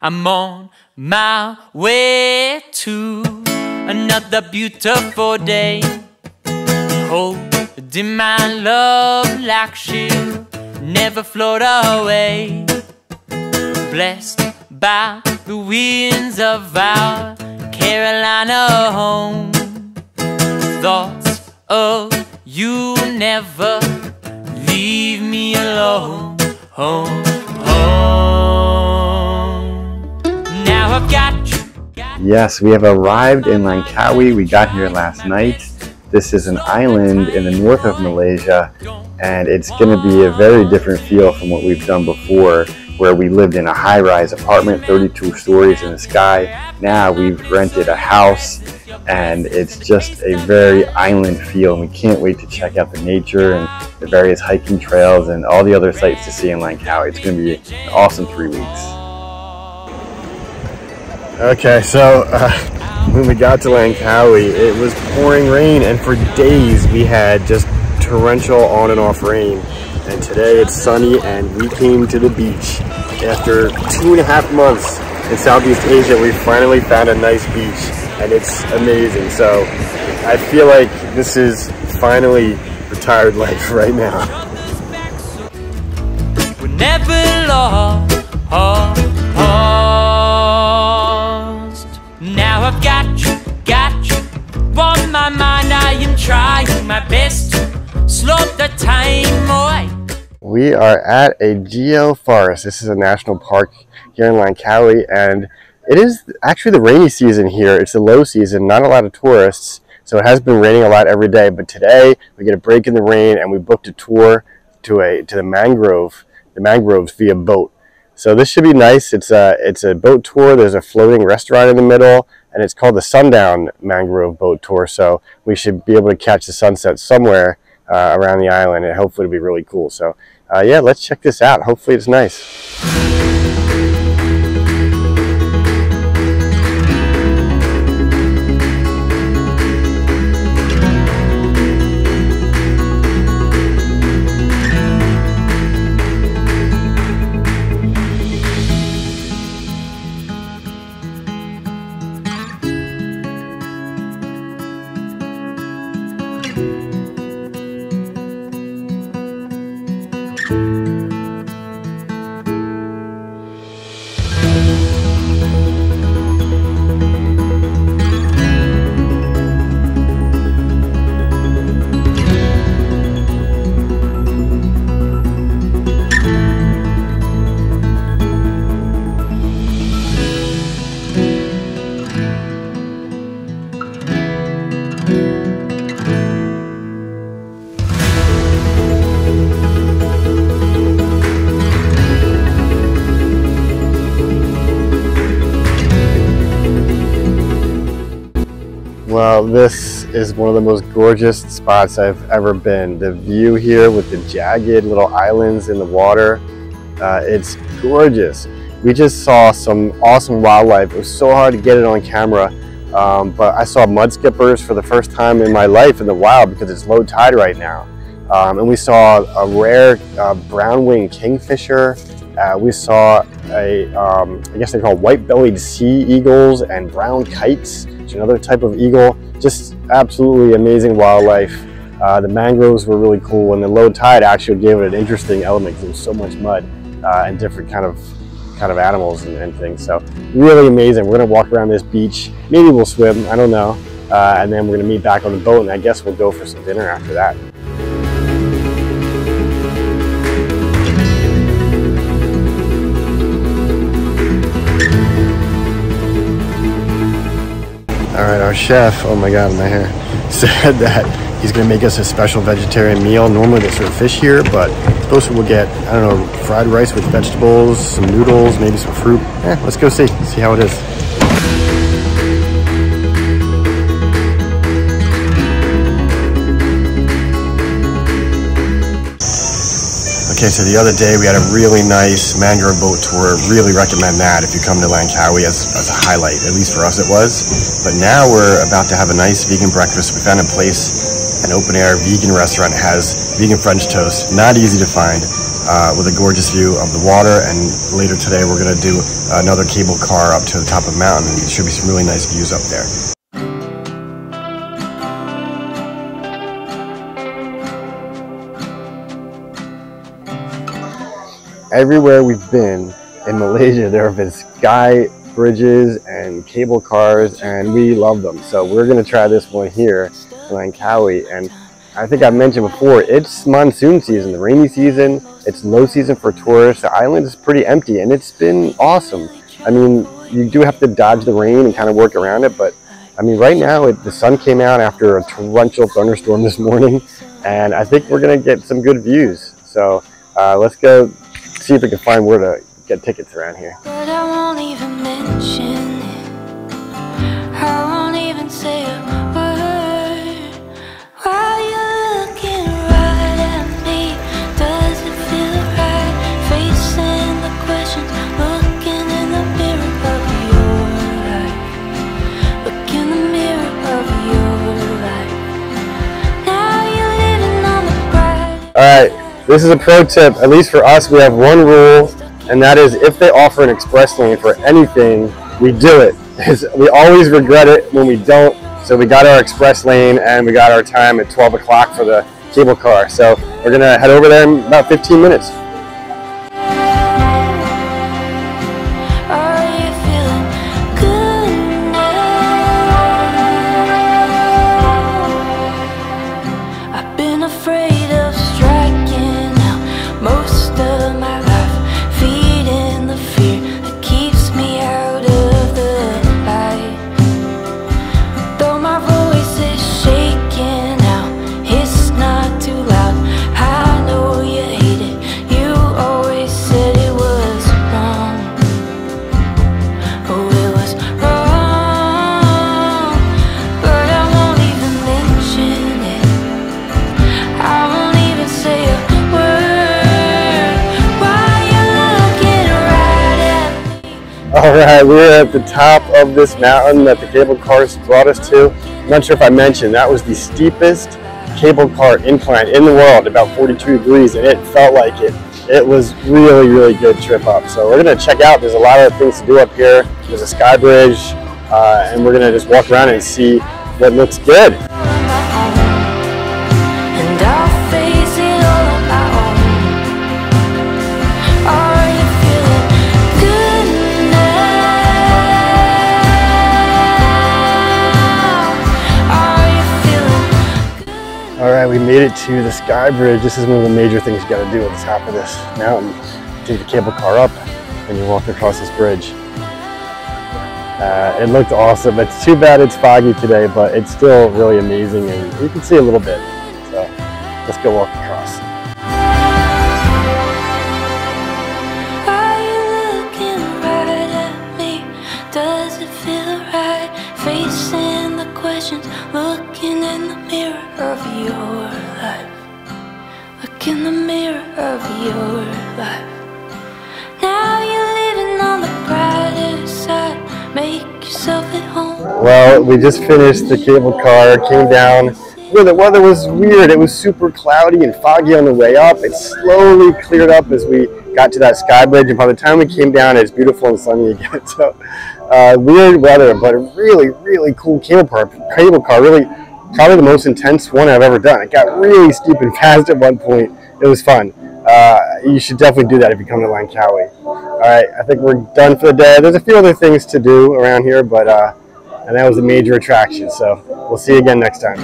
I'm on my way to another beautiful day, holding my love like she'll never float away. Blessed by the winds of our Carolina home, thoughts of you never leave me alone. Home, home. Now I've got you. Yes, we have arrived in Langkawi. We got here last night. This is an island in the north of Malaysia, and it's going to be a very different feel from what we've done before, where we lived in a high-rise apartment, 32 stories in the sky. Now we've rented a house, and it's just a very island feel, and we can't wait to check out the nature and the various hiking trails and all the other sights to see in Langkawi. It's going to be an awesome 3 weeks. Okay, so when we got to Langkawi, it was pouring rain, and for days we had just torrential on and off rain. And today it's sunny, and we came to the beach. After 2.5 months in Southeast Asia, we finally found a nice beach, and it's amazing. So I feel like this is finally retired life right now. We're never lost. Now I've got you on my mind. I am trying my best to slow the time away. We are at a geoforest. This is a national park here in Langkawi, and it is actually the rainy season here. It's the low season, not a lot of tourists, so it has been raining a lot every day. But today we get a break in the rain, and we booked a tour to the mangroves via boat. So this should be nice. It's a boat tour. There's a floating restaurant in the middle, and it's called the Sundown Mangrove Boat Tour. So we should be able to catch the sunset somewhere around the island, and hopefully it'll be really cool. So yeah, let's check this out. Hopefully it's nice. Well, this is one of the most gorgeous spots I've ever been. The view here with the jagged little islands in the water, it's gorgeous. We just saw some awesome wildlife. It was so hard to get it on camera, but I saw mud skippers for the first time in my life in the wild because it's low tide right now. And we saw a rare brown-winged kingfisher. We saw I guess they're called white-bellied sea eagles and brown kites, which is another type of eagle. Just absolutely amazing wildlife. The mangroves were really cool, and the low tide actually gave it an interesting element because there was so much mud and different kind of animals and things. So really amazing. We're gonna walk around this beach. Maybe we'll swim, I don't know. And then we're gonna meet back on the boat, and I guess we'll go for some dinner after that. All right, our chef, oh my God, my hair, said that he's gonna make us a special vegetarian meal. Normally they serve fish here, but supposed to we'll get, I don't know, fried rice with vegetables, some noodles, maybe some fruit. Let's go see how it is. Okay, so the other day we had a really nice mangrove boat tour. Really recommend that if you come to Langkawi as a highlight. At least for us it was. But now we're about to have a nice vegan breakfast. We found a place an open-air vegan restaurant. It has vegan French toast, not easy to find, with a gorgeous view of the water. And later today we're going to do another cable car up to the top of the mountain, and there should be some really nice views up there. Everywhere we've been in Malaysia, there have been sky bridges and cable cars, and we love them. So we're going to try this one here in Langkawi. And I think I mentioned before, it's monsoon season, the rainy season. It's low season for tourists. The island is pretty empty, and it's been awesome. I mean, you do have to dodge the rain and kind of work around it, but I mean, right now the sun came out after a torrential thunderstorm this morning, and I think we're going to get some good views. So let's go see if we can find where to get tickets around here. But I won't even mention it. I won't even say a word. While you're looking right at me, does it feel right? Facing the questions, looking in the mirror of your life. Look in the mirror of your life. Now you're living on the bright. Alright, this is a pro tip. At least for us, we have one rule, and that is if they offer an express lane for anything, we do it. We always regret it when we don't. So we got our express lane and we got our time at 12 o'clock for the cable car. So we're going to head over there in about 15 minutes. Are you feeling good now? I've been afraid of striking out most of my life, feeding the fear that keeps me out of the light. Though my voice is shaking out, it's not too loud. I know you hate it. You always said it was wrong. Oh, it was wrong. But I won't even mention it. I won't even say a word. Why you looking right at me? Alright, we're at the top of this mountain that the cable cars brought us to. I'm not sure if I mentioned, that was the steepest cable car incline in the world, about 42 degrees, and it felt like it. It was really, really good trip up. So we're going to check out, there's a lot of things to do up here. There's a sky bridge, and we're going to just walk around and see what looks good. And I'll face it all on my own. Are you feeling good now? Are you feeling good? Alright, we made it to the sky bridge. This is one of the major things you got to do at the top of this mountain. Take the cable car up and you walk across this bridge. It looked awesome. It's too bad it's foggy today, but it's still really amazing, and you can see a little bit. So let's go walk across. Are you looking right at me? Does it feel right? Facing the questions, looking in the mirror of your life. Look in the mirror of your life. Now you're living on the brighter side. Make yourself at home. Well, we just finished the cable car, came down. Well, the weather was weird. It was super cloudy and foggy on the way up. It slowly cleared up as we got to that sky bridge, and by the time we came down, it's beautiful and sunny again. So weird weather, but a really, really cool cable car. Really, probably the most intense one I've ever done. It got really steep and fast at one point. It was fun. You should definitely do that if you come to Langkawi. Alright, I think we're done for the day. There's a few other things to do around here, but and that was a major attraction, so we'll see you again next time.